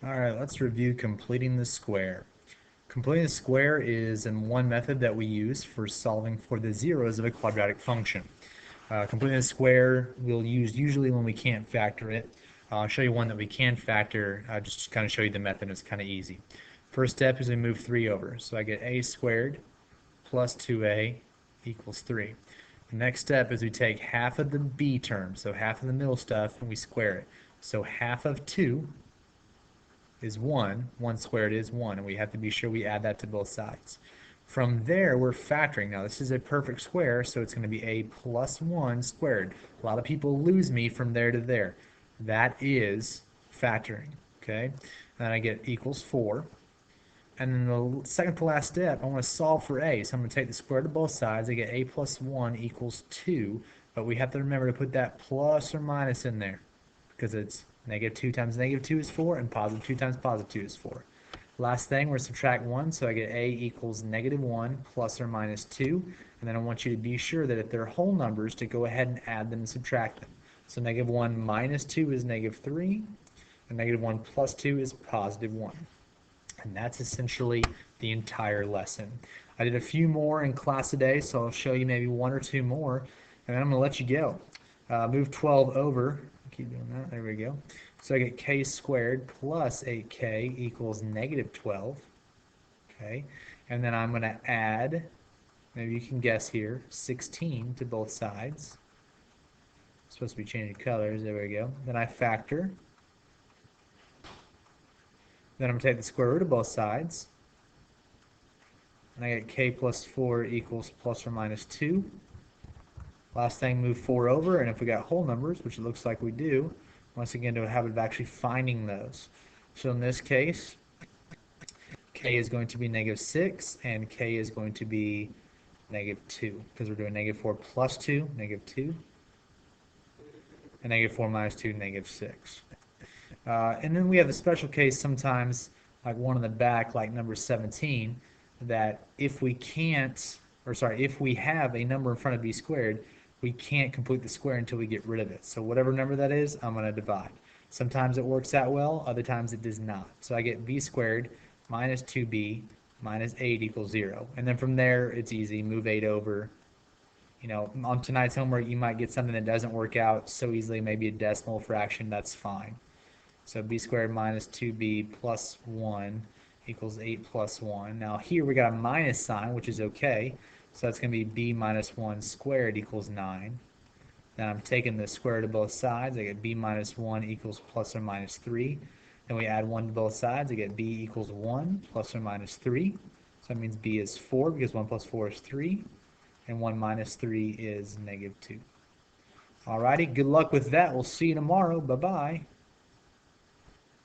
Alright, let's review completing the square. Completing the square is one method that we use for solving for the zeros of a quadratic function. Completing the square we'll use usually when we can't factor it. I'll show you one that we can factor, just to kind of show you the method. It's kind of easy. First step is we move 3 over. So I get a squared plus 2a equals 3. The next step is we take half of the b term, so half of the middle stuff, and we square it. So half of 2 is 1, 1 squared is 1, and we have to be sure we add that to both sides. From there, we're factoring. Now, this is a perfect square, so it's going to be a plus 1 squared. A lot of people lose me from there to there. That is factoring, okay? And then I get equals 4. And then the second to last step, I want to solve for a. So I'm going to take the square root of both sides. I get a plus 1 equals 2. But we have to remember to put that plus or minus in there, because it's negative 2 times negative 2 is 4, and positive 2 times positive 2 is 4. Last thing, we're subtract 1, so I get a equals negative 1 plus or minus 2. And then I want you to be sure that if they're whole numbers, to go ahead and add them and subtract them. So negative 1 minus 2 is negative 3, and negative 1 plus 2 is positive 1. And that's essentially the entire lesson. I did a few more in class today, so I'll show you maybe one or two more, and then I'm going to let you go. Move 12 over. Keep doing that. There we go. So I get k squared plus 8k equals negative 12. Okay, and then I'm going to add, maybe you can guess here, 16 to both sides. It's supposed to be changing colors. There we go. Then I factor. Then I'm going to take the square root of both sides. And I get k plus 4 equals plus or minus 2. Last thing, move 4 over, and if we got whole numbers, which it looks like we do, once again, do a habit of actually finding those. So in this case, k is going to be negative 6, and k is going to be negative 2, because we're doing negative 4 plus 2, negative 2, and negative 4 minus 2, negative 6. And then we have the special case sometimes, like one in the back, like number 17, that if we have a number in front of b squared, we can't complete the square until we get rid of it. So whatever number that is, I'm going to divide. Sometimes it works out well, other times it does not. So I get b squared minus 2b minus 8 equals 0. And then from there, it's easy. Move 8 over. You know, on tonight's homework, you might get something that doesn't work out so easily, maybe a decimal fraction, that's fine. So b squared minus 2b plus 1 equals 8 plus 1. Now here we got a minus sign, which is okay. So that's going to be b minus 1 squared equals 9. Then I'm taking the square root of both sides. I get b minus 1 equals plus or minus 3. Then we add 1 to both sides. I get b equals 1 plus or minus 3. So that means b is 4 because 1 plus 4 is 3. And 1 minus 3 is negative 2. Alrighty, good luck with that. We'll see you tomorrow. Bye-bye.